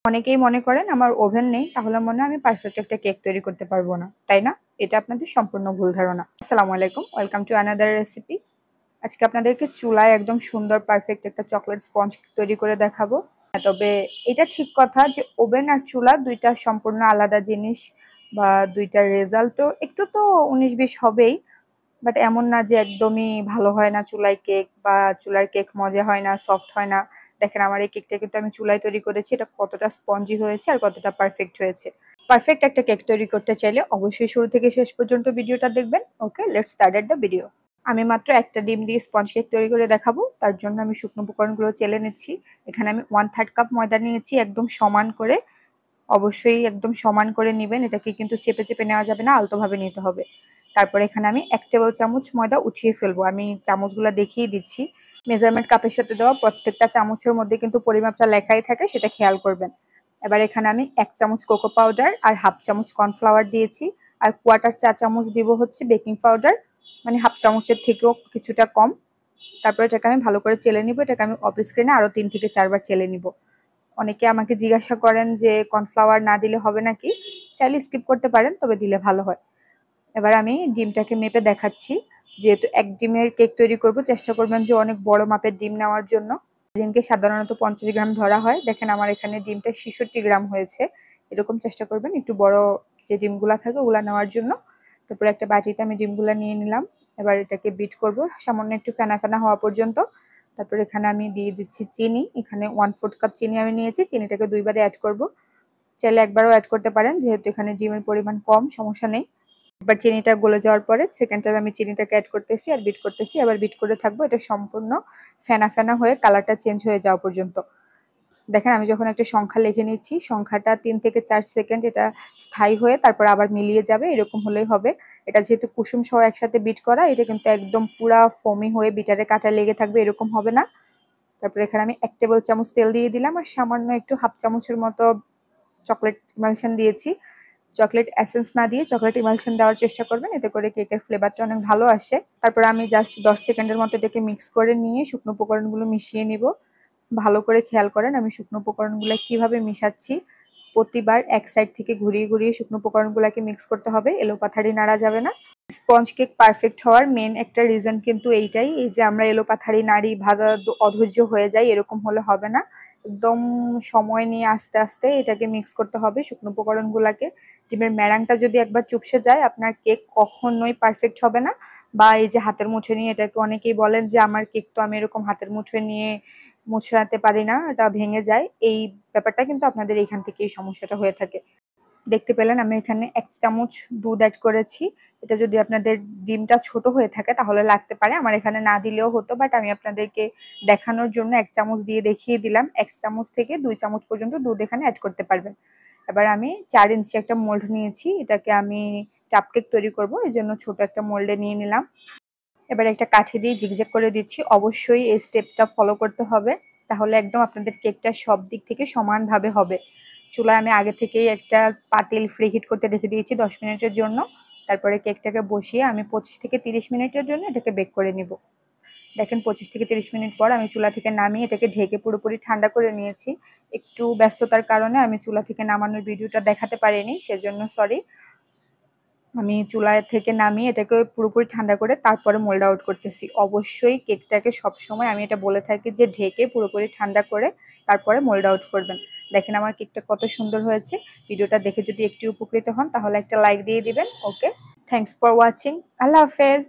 অনেকেই মনে করেন আমার ওভেন নেই, তাহলে মনে হয় আমি পারফেক্ট একটা কেক তৈরি করতে পারবো না, তাই না? এটা আপনাদের সম্পূর্ণ ভুল ধারণা। আসসালামু আলাইকুম, ওয়েলকাম টু আনাদার রেসিপি। আজকে আপনাদেরকে চুলায় একদম সুন্দর পারফেক্ট একটা চকলেট স্পঞ্জ তৈরি করে দেখাবো। তবে এটা ঠিক কথা যে ওভেন আর চুলা দুইটা সম্পূর্ণ আলাদা জিনিস, বা দুইটার রেজাল্টও একটু তো 19-20 হবেই। বাট এমন না যে একদমই ভালো হয় না চুলায় কেক, বা চুলার কেক মজা হয় না, সফট হয় না। দেখেন আমার এই কেকটা কিন্তু আমি চুলায় তৈরি করেছি, এটা কতটা স্পঞ্জি হয়েছে আর কতটা পারফেক্ট হয়েছে। পারফেক্ট একটা কেক তৈরি করতে চাইলে অবশ্যই শুরু থেকে শেষ পর্যন্ত ভিডিওটা দেখবেন। ওকে, লেটস স্টার্ট দ্য ভিডিও। আমি মাত্র একটা ডিম দিয়ে স্পঞ্জ কেক তৈরি করে দেখাবো। তার জন্য আমি শুকনো উপকরণগুলো চেলে নিচ্ছি। এখানে আমি 1/3 কাপ ময়দা নিয়েছি, একদম সমান করে। অবশ্যই একদম সমান করে নেবেন, এটাকে কিন্তু চেপে চেপে নেওয়া যাবে না, আলতোভাবে নিতে হবে। তারপরে এখানে আমি 1 টেবিল চামচ ময়দা উঠিয়ে ফেলবো। আমি চামচগুলো দেখিয়ে দিচ্ছি। মেজারমেন্ট কাপের সাথে দেওয়া প্রত্যেকটা চামচের মধ্যে কিন্তু পরিমাপটা লেখাই থাকে, সেটা খেয়াল করবেন। এবার এখানে আমি 1 চামচ কোকো পাউডার আর 1/2 চামচ কর্নফ্লাওয়ার দিয়েছি, আর 1/4 চা চামচ দিব হচ্ছে বেকিং পাউডার, মানে 1/2 চামচের থেকেও কিছুটা কম। তারপরে এটাকে আমি ভালো করে চেলে নিব। এটাকে আমি অফ স্ক্রিনে আরো 3 থেকে 4 বার চেলে নিব। অনেকে আমাকে জিজ্ঞাসা করেন যে কর্নফ্লাওয়ার না দিলে হবে নাকি? চাইলে স্কিপ করতে পারেন, তবে দিলে ভালো হয়। এবার আমি ডিমটাকে মেপে দেখাচ্ছি। যেহেতু 1 ডিমের কেক তৈরি করব, চেষ্টা করবেন যে অনেক বড় মাপের ডিম নেওয়ার জন্য। ডিমকে সাধারণত 50 গ্রাম ধরা হয়, দেখেন আমার এখানে ডিমটা 66 গ্রাম হয়েছে। এরকম চেষ্টা করবেন একটু বড় যে ডিমগুলা থাকে ওগুলা নেওয়ার জন্য। তারপরে একটা বাটিতে আমি ডিমগুলা নিয়ে নিলাম। এবার এটাকে বিট করব সামান্য একটু ফেনা ফেনা হওয়া পর্যন্ত। তারপর এখানে আমি দিয়ে দিচ্ছি চিনি। এখানে 1/4 কাপ চিনি আমি নিয়েছি। চিনিটাকে 2 বারে অ্যাড করব। চাইলে একবারও অ্যাড করতে পারেন, যেহেতু এখানে ডিমের পরিমাণ কম, সমস্যা নেই। এবার চিনিটা গলে যাওয়ার পরে সেকেন্ড টাইম আমি চিনিটাকে অ্যাড করতেছি আর বিট করতেছি। আবার বিট করে থাকবো, এটা সম্পূর্ণ ফেনা ফেনা হয়ে কালারটা চেঞ্জ হয়ে যাওয়া পর্যন্ত। দেখেন আমি যখন একটা সংখ্যা লিখে নিচ্ছি, সংখ্যাটা 3 থেকে 4 সেকেন্ড এটা স্থায়ী হয়ে তারপর আবার মিলিয়ে যাবে, এরকম হলেই হবে। এটা যেহেতু কুসুম সহ একসাথে বিট করা, এটা কিন্তু একদম পুরা ফোমি হয়ে বিটারে কাঁটা লেগে থাকবে, এরকম হবে না। তারপর এখানে আমি 1 টেবিল চামচ তেল দিয়ে দিলাম, আর সামান্য একটু 1/2 চামচের মতো চকলেট ইমালশন দিয়েছি। চকলেট এসেন্স না দিয়ে চকলেট ইমালশন দেওয়ার চেষ্টা করবেন, এতে করে কেকের ফ্লেভারটা অনেক ভালো আসে। তারপর আমি জাস্ট 10 সেকেন্ডের মতো এটাকে মিক্স করে নিয়ে শুকনো উপকরণগুলো মিশিয়ে নিব। ভালো করে খেয়াল করেন আমি শুকনো উপকরণগুলো কিভাবে মিশাচ্ছি। প্রতিবার এক সাইড থেকে ঘুরিয়ে ঘুরিয়ে শুকনো উপকরণগুলোকে মিক্স করতে হবে, এলোপাথাড়ি নাড়া যাবে না। স্পঞ্জ কেক পারফেক্ট হওয়ার মেন একটা রিজন কিন্তু এইটাই, এই যে আমরা এলোপাথাড়ি নাড়ি, ভাজা অধৈর্য হয়ে যাই, এরকম হলে হবে না। একদম সময় নিয়ে আস্তে আস্তে এটাকে মিক্স করতে হবে শুকনো উপকরণগুলোকে। ডিমের মেরাংটা যদি একবার চুপসে যায়, আপনার কেক কখনোই পারফেক্ট হবে না। বা এই যে হাতের মুঠে নিয়ে, এটাকে অনেকেই বলেন যে আমার কেক তো আমি এরকম হাতের মুঠে নিয়ে মুছড়াতে পারি না, এটা ভেঙে যায়। এই ব্যাপারটা কিন্তু আপনাদের এইখান থেকে এই সমস্যাটা হয়ে থাকে। দেখতে পেলেন আমি এখানে 1 চামচ দুধ অ্যাড করেছি। এটা যদি আপনাদের ডিমটা ছোট হয়ে থাকে তাহলে লাগতে পারে, আমার এখানে না দিলেও হতো, বাট আমি আপনাদেরকে দেখানোর জন্য 1 চামচ দিয়ে দেখিয়ে দিলাম। 1 চামচ থেকে 2 চামচ পর্যন্ত দুধ এখানে অ্যাড করতে পারবেন। এবার আমি 4 ইঞ্চি একটা মোল্ড নিয়েছি, এটাকে আমি কাপ কেক তৈরি করব, এই জন্য ছোট একটা মোল্ডে নিয়ে নিলাম। এবার একটা কাঠি দিয়ে জিগজ্যাগ করে দিচ্ছি। অবশ্যই এই স্টেপটা ফলো করতে হবে, তাহলে একদম আপনাদের কেকটা সব দিক থেকে সমানভাবে হবে। চুলায় আমি আগে থেকেই একটা পাতিল ফ্রিহিট করতে রেখে দিয়েছি 10 মিনিটের জন্য। তারপরে কেকটাকে বসিয়ে আমি 25 থেকে 30 মিনিটের জন্য এটাকে বেক করে নিব। দেখেন 25 থেকে 30 মিনিট পর আমি চুলা থেকে নামিয়ে এটাকে ঢেকে পুরোপুরি ঠান্ডা করে নিয়েছি। একটু ব্যস্ততার কারণে আমি চুলা থেকে নামানোর ভিডিওটা দেখাতে পারিনি, সেজন্য সরি। আমি চুলায় থেকে নামিয়ে এটাকে পুরোপুরি ঠান্ডা করে তারপরে মোল্ড আউট করতেছি। অবশ্যই কেকটাকে সবসময় আমি এটা বলে থাকি যে ঢেকে পুরোপুরি ঠান্ডা করে তারপরে মোল্ড আউট করবেন। দেখেন আমার কেকটা কত সুন্দর হয়েছে। ভিডিওটা দেখে যদি একটু উপকৃত হন তাহলে একটা লাইক দিয়ে দিবেন। ওকে, থ্যাংকস ফর ওয়াচিং। আল্লাহ হাফেজ।